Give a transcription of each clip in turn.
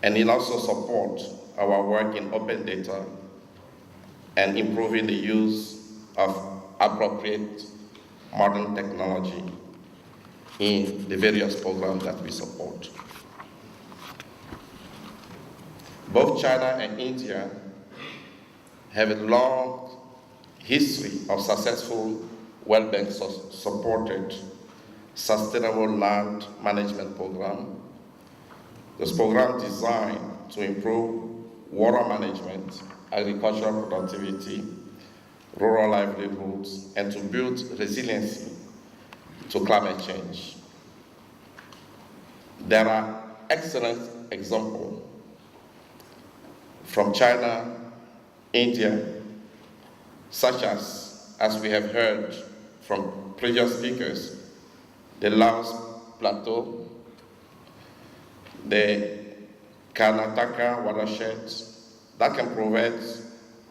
and it also supports our work in open data and improving the use of appropriate modern technology in the various programs that we support. Both China and India have a long history of successful World Bank supported sustainable land management program. This program designed to improve water management, agricultural productivity, rural livelihoods, and to build resiliency to climate change. There are excellent examples from China, India, such as we have heard from previous speakers, the Laos Plateau, the Karnataka watershed, that can provide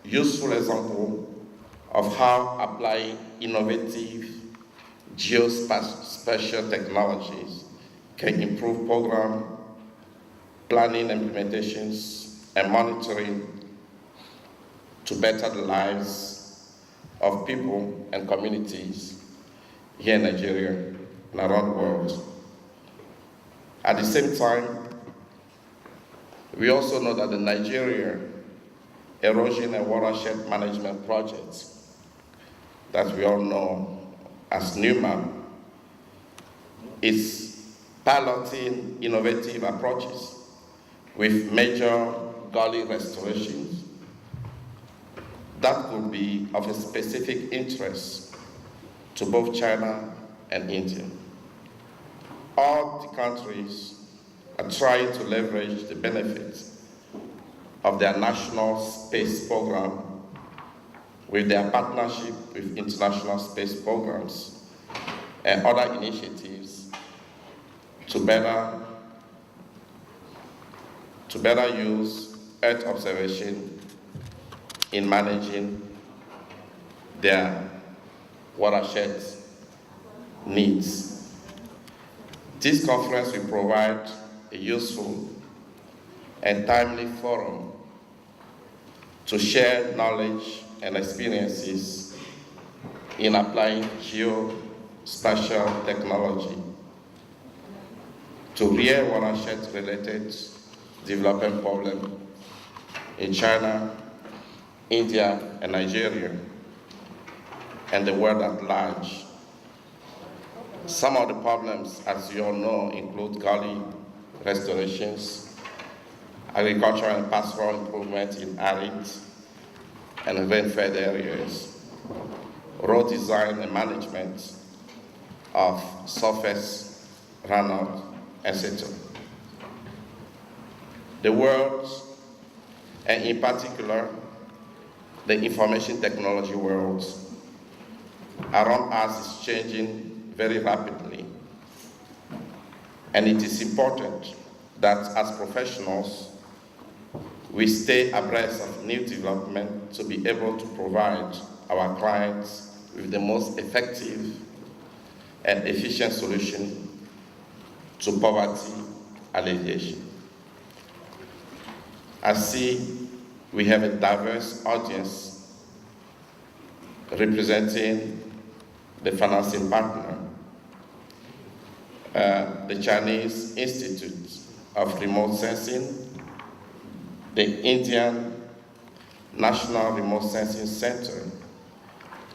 useful example of how applying innovative geospatial technologies can improve program planning, implementations, and monitoring to better the lives of people and communities here in Nigeria and around the world. At the same time, we also know that the Nigeria Erosion and Watershed Management Project, that we all know as NUMA, is piloting innovative approaches with major gully restorations that could be of a specific interest to both China and India. All the countries are trying to leverage the benefits of their national space program with their partnership with international space programs and other initiatives to better use Earth observation in managing their watershed needs. This conference will provide a useful and timely forum to share knowledge and experiences in applying geospatial technology to real watershed-related development problems in China, India, and Nigeria, and the world at large. Some of the problems, as you all know, include gully restorations, agricultural and pastoral improvement in arid and rain-fed areas, road design and management of surface runoff, etc. The world, and in particular, the information technology world around us is changing very rapidly. And it is important that as professionals, we stay abreast of new development to be able to provide our clients with the most effective and efficient solution to poverty alleviation. I see we have a diverse audience representing the financing partner, the Chinese Institute of Remote Sensing, the Indian National Remote Sensing Center,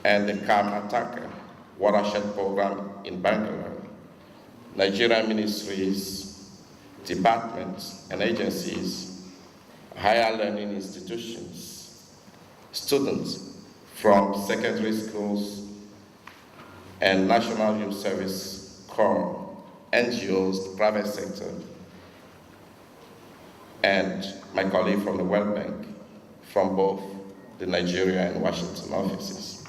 and the Karnataka Watershed Program in Bangalore, Nigerian ministries, departments, and agencies, higher learning institutions, students from secondary schools and National Youth Service Corps, NGOs, the private sector, and my colleague from the World Bank, from both the Nigeria and Washington offices.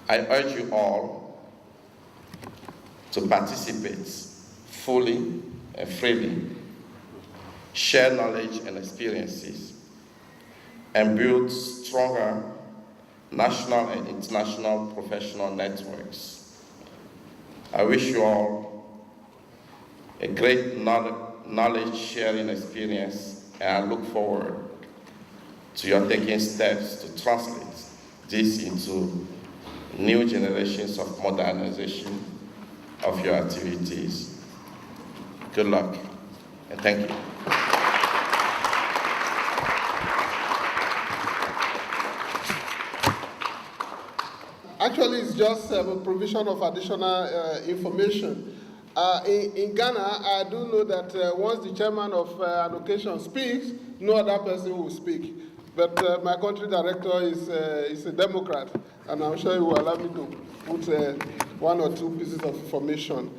I urge you all to participate fully and freely, share knowledge and experiences, and build stronger national and international professional networks. I wish you all a great knowledge sharing experience, and I look forward to your taking steps to translate this into new generations of modernization of your activities. Good luck, and thank you. Actually, it's just a provision of additional information. In Ghana, I do know that once the chairman of an occasion speaks, no other person will speak. But my country director is a Democrat, and I'm sure he will allow me to put one or two pieces of information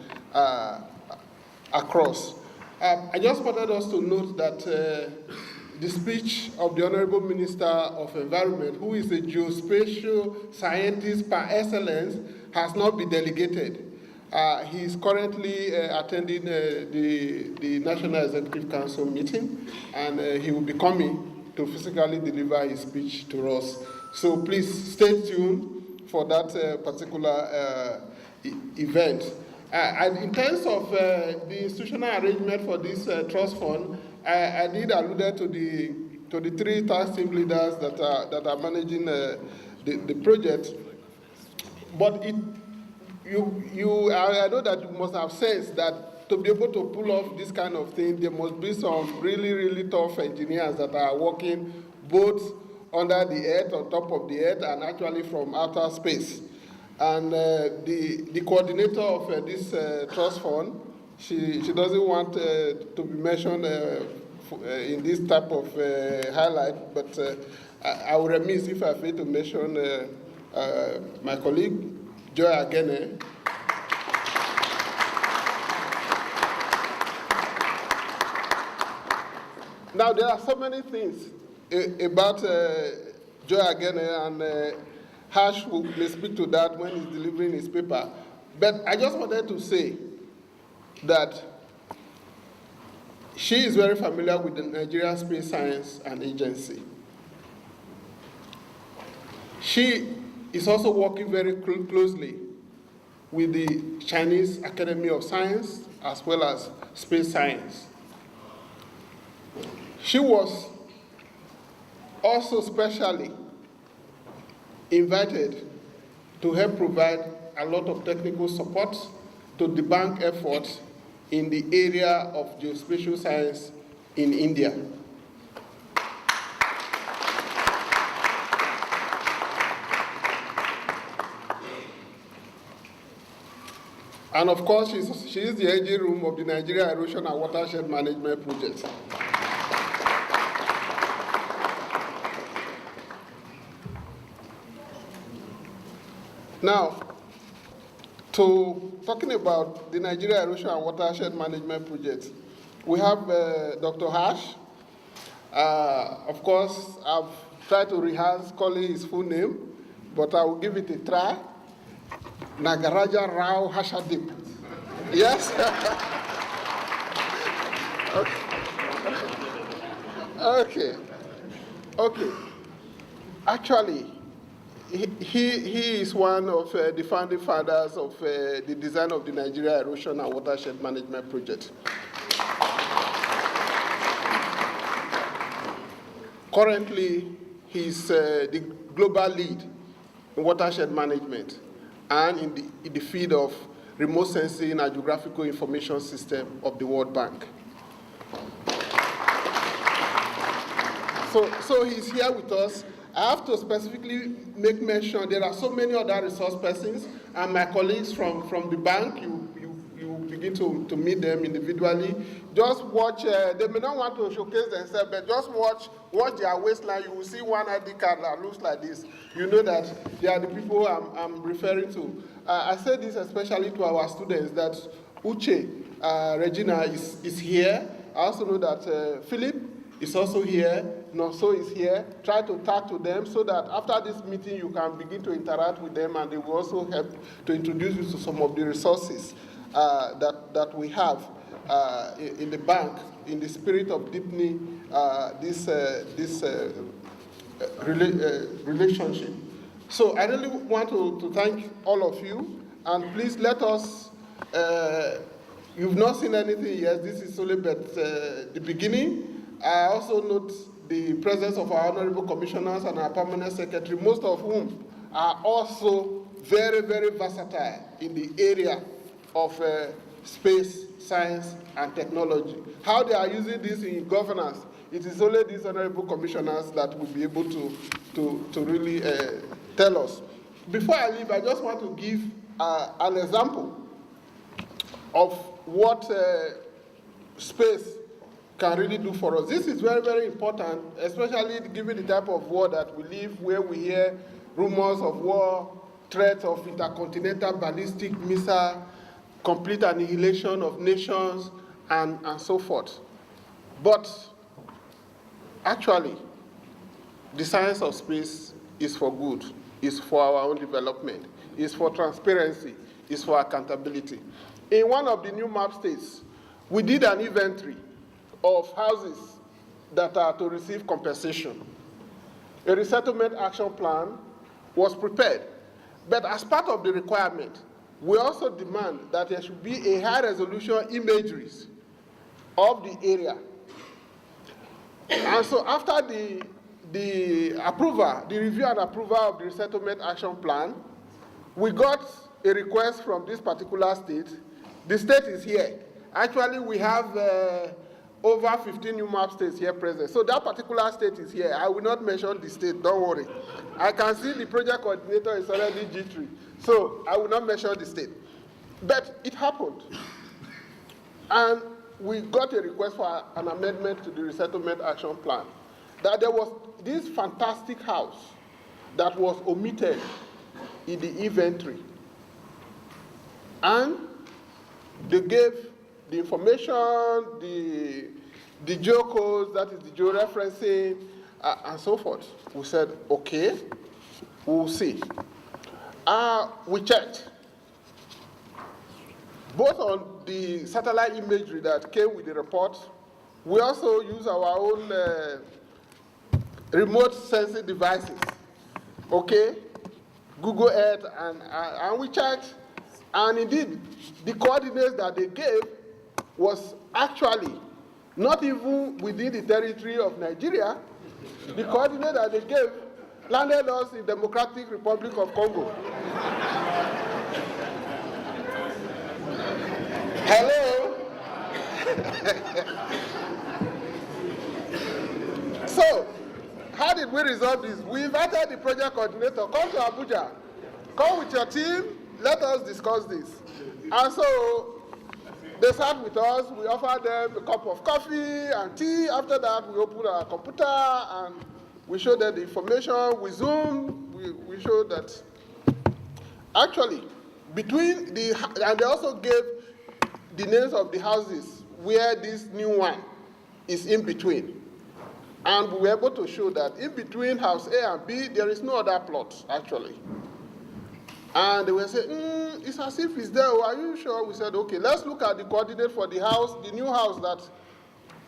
across. I just wanted us to note that the speech of the Honorable Minister of Environment, who is a geospatial scientist par excellence, has not been delegated. He is currently attending the National Executive Council meeting, and he will be coming to physically deliver his speech to us. So please stay tuned for that particular event. And in terms of the institutional arrangement for this trust fund, I did allude to the three task team leaders that are managing the project. But I know that you must have sensed that to be able to pull off this kind of thing, there must be some really, really tough engineers that are working both under the earth, on top of the earth, and actually from outer space. And the coordinator of this trust fund, she doesn't want to be mentioned in this type of highlight, but I will remiss if I fail to mention my colleague, Joy Agene. Now, there are so many things about Joy Agene, and Hash may speak to that when he's delivering his paper. But I just wanted to say that she is very familiar with the Nigerian Space Science and Agency. She is also working very closely with the Chinese Academy of Science as well as space science. She was also specially invited to help provide a lot of technical support to the bank efforts in the area of geospatial science in India. And of course, she is the engine room of the Nigeria Erosion and Watershed Management Project. Now, talking about the Nigeria Erosion and Watershed Management Project, we have Dr. Hash. Of course, I've tried to rehearse calling his full name, but I will give it a try. Nagaraja Rao Hashadip. Yes? Okay. Actually, he is one of the founding fathers of the design of the Nigeria Erosion and Watershed Management Project. Currently, he's the global lead in watershed management and in the field of remote sensing and geographical information system of the World Bank. So he's here with us. I have to specifically make mention, there are so many other resource persons, and my colleagues from the bank, you begin to meet them individually. Just watch, they may not want to showcase themselves, but just watch their waistline. You will see one ID card that looks like this. You know that they are the people I'm referring to. I say this especially to our students, that Uche Regina is here. I also know that Philip is also here, Nonso is here. Try to talk to them so that after this meeting you can begin to interact with them, and they will also help to introduce you to some of the resources that we have in the bank, in the spirit of deepening this relationship. So I really want to thank all of you, and please let us You've not seen anything yet. This is only but the beginning. I also note the presence of our honorable commissioners and our permanent secretary, most of whom are also very, very versatile in the area of space, science, and technology. How they are using this in governance, it is only these honorable commissioners that will be able to really tell us. Before I leave, I just want to give an example of what space can really do for us. This is very, very important, especially given the type of war that we live, where we hear rumors of war, threats of intercontinental ballistic missile, complete annihilation of nations, and so forth. But actually, the science of space is for good, is for our own development, is for transparency, is for accountability. In one of the new map states, we did an inventory of houses that are to receive compensation. A resettlement action plan was prepared, but as part of the requirement, we also demand that there should be a high-resolution imageries of the area. And so after the approval, the review and approval of the resettlement action plan, we got a request from this particular state. The state is here. Actually, we have over 15 new map states here present. So that particular state is here. I will not mention the state, don't worry. I can see the project coordinator is already G3, so I will not mention the state. But it happened. And we got a request for an amendment to the resettlement action plan, that there was this fantastic house that was omitted in the inventory. And they gave the information, the geocodes, that is the georeferencing, and so forth. We said, okay, we'll see. We checked, both on the satellite imagery that came with the report. We also use our own remote sensing devices, okay? Google Earth, and we checked, and indeed, the coordinates that they gave was actually not even within the territory of Nigeria. The coordinate that they gave landed us in Democratic Republic of Congo. Hello? So, how did we resolve this? We invited the project coordinator, come to Abuja, come with your team, let us discuss this. And so, they sat with us, we offered them a cup of coffee and tea. After that, we opened our computer and we showed them the information. We zoomed, we showed that actually, and they also gave the names of the houses where this new one is in between. And we were able to show that in between house A and B, there is no other plot, actually. And they were saying, it's as if it's there. Are you sure? We said, okay, let's look at the coordinate for the house, the new house that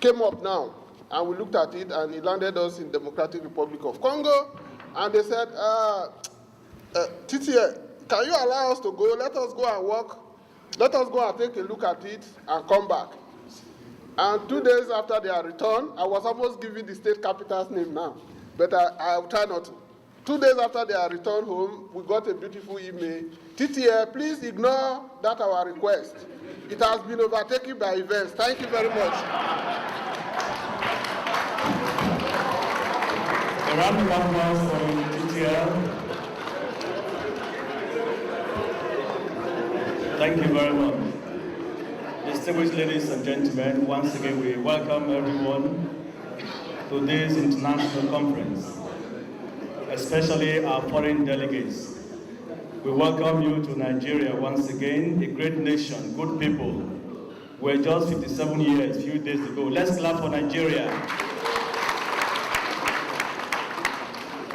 came up now. And we looked at it, and it landed us in Democratic Republic of Congo. And they said, Titi, can you allow us to go? Let us go and walk. Let us go and take a look at it and come back. And 2 days after their return, I was almost giving the state capital's name now, but I will try not to. 2 days after their return home, we got a beautiful email. TTA, please ignore that our request. It has been overtaken by events. Thank you very much. A round of applause for TTA. Thank you very much. Distinguished ladies and gentlemen, once again we welcome everyone to this international conference, especially our foreign delegates. We welcome you to Nigeria once again, a great nation, good people. We're just 57 years, a few days ago. Let's clap for Nigeria.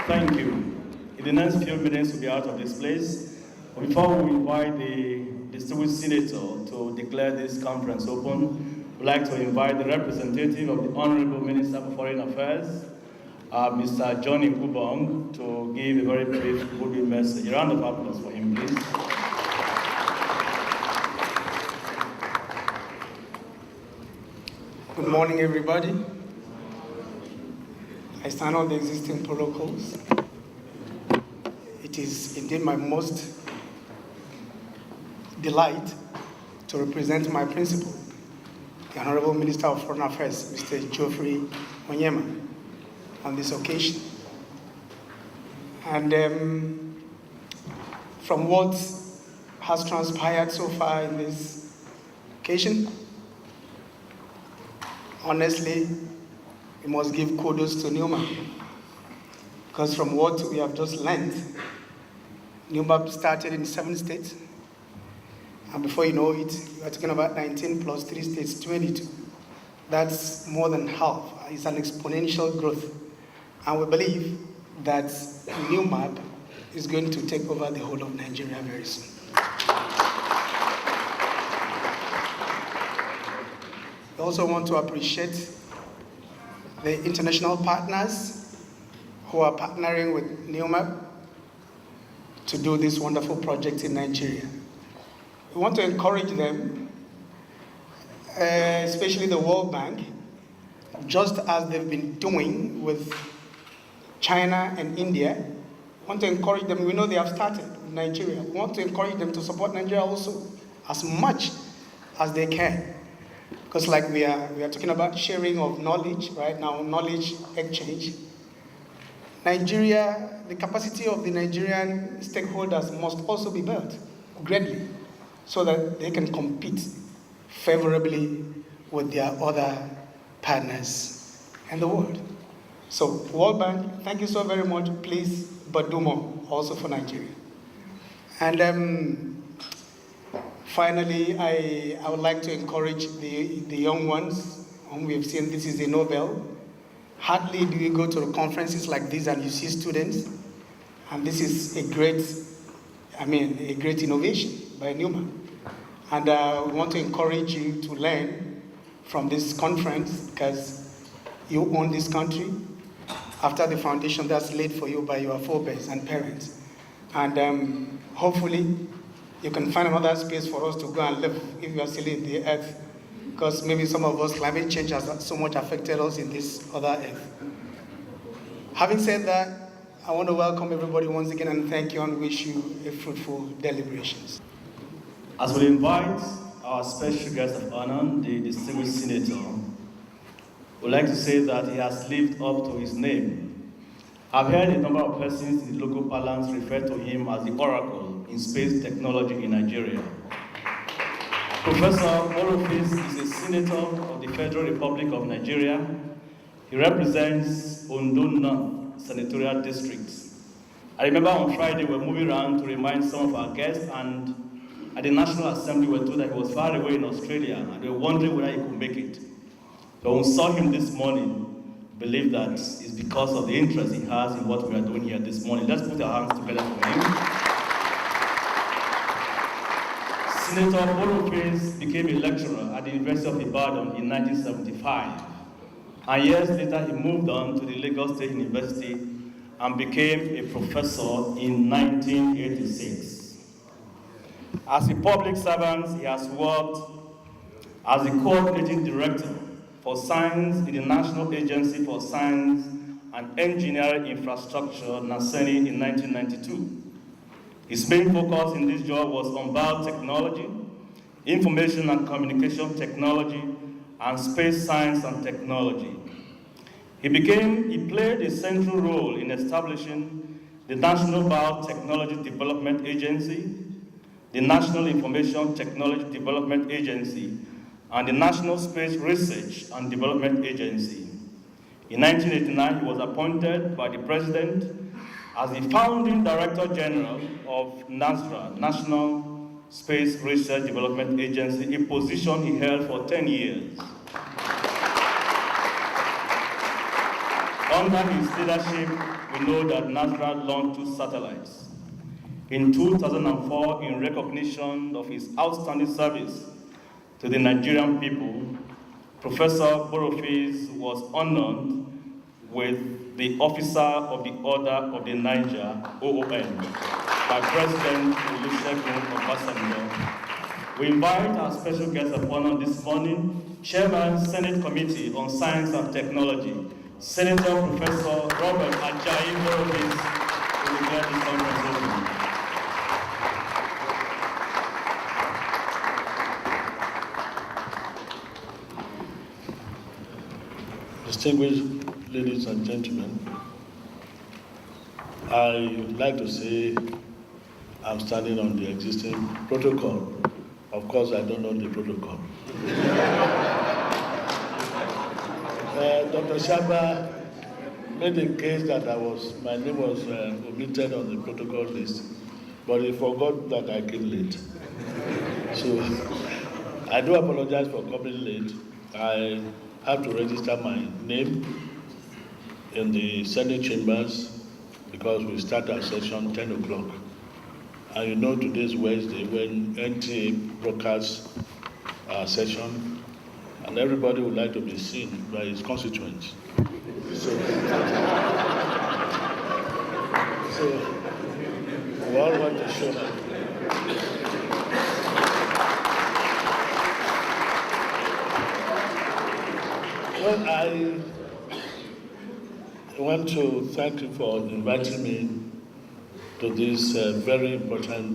Thank you. In the next few minutes, we'll be out of this place. Before we invite the distinguished senator to declare this conference open, we'd like to invite the representative of the Honorable Minister for Foreign Affairs, Mr. Johnny Kubong, to give a very brief goodwill message. A round of applause for him, please. Good morning, everybody. I stand on the existing protocols. It is indeed my most delight to represent my principal, the Honorable Minister of Foreign Affairs, Mr. Geoffrey Onyeama, on this occasion. And from what has transpired so far in this occasion, honestly, we must give kudos to NUMAP, because from what we have just learned, NUMAP started in 7 states, and before you know it, you are talking about 19 plus 3 states, 22. That's more than half. It's an exponential growth. And we believe that NUMAP is going to take over the whole of Nigeria very soon. I also want to appreciate the international partners who are partnering with NUMAP to do this wonderful project in Nigeria. We want to encourage them, especially the World Bank, just as they've been doing with China and India. We want to encourage them. We know they have started with Nigeria. We want to encourage them to support Nigeria also as much as they can. Because like we are talking about sharing of knowledge right now, knowledge exchange. Nigeria, the capacity of the Nigerian stakeholders must also be built greatly so that they can compete favorably with their other partners in the world. So World Bank, thank you so very much. Please, but do more also for Nigeria. And finally, I would like to encourage the young ones whom we have seen. This is a Nobel. Hardly do you go to conferences like this and you see students, and this is a great innovation by NUMAP. And we want to encourage you to learn from this conference because you own this country after the foundation that's laid for you by your forebears and parents. And hopefully, you can find another space for us to go and live if we are still in the earth, because maybe some of us, climate change has so much affected us in this other earth. Having said that, I want to welcome everybody once again and thank you and wish you a fruitful deliberations. As we invite our special guest of honor, the distinguished senator, we'd like to say that he has lived up to his name. I've heard a number of persons in the local parlance refer to him as the oracle in space technology in Nigeria. Professor Boroface is a senator of the Federal Republic of Nigeria. He represents Ondo North Senatorial District. I remember on Friday we were moving around to remind some of our guests, and at the National Assembly we were told that he was far away in Australia and we were wondering whether he could make it. But when we saw him this morning, believe that it's because of the interest he has in what we are doing here this morning. Let's put our hands together for him. Senator Boroface became a lecturer at the University of Ibadan in 1975. And years later, he moved on to the Lagos State University and became a professor in 1986. As a public servant, he has worked as the coordinating director for science in the National Agency for Science and Engineering Infrastructure, NASENI, in 1992. His main focus in this job was on biotechnology, information and communication technology, and space science and technology. He played a central role in establishing the National Biotechnology Development Agency, the National Information Technology Development Agency, and the National Space Research and Development Agency. In 1989, he was appointed by the President as the founding Director General of NASRA, National Space Research Development Agency, a position he held for 10 years. Under his leadership, we know that NASRA launched 2 satellites. In 2004, in recognition of his outstanding service to the Nigerian people, Professor Boroface was honored with the Officer of the Order of the Niger, OON, by President Olusegun Obasanjo. We invite our special guest of honor this morning, Chairman, Senate Committee on Science and Technology, Senator Professor Robert Ajayi Horowitz, to declare this conference open. Distinguished ladies and gentlemen, I would like to say I'm standing on the existing protocol. Of course, I don't know the protocol. Dr. Shaba made a case that my name was omitted on the protocol list, but he forgot that I came late. So I do apologize for coming late. I have to register my name in the Senate chambers because we start our session 10 o'clock. And you know today's Wednesday when NTA broadcasts our session, and everybody would like to be seen by his constituents. So we all want to show that. Well, I want to thank you for inviting me to this very important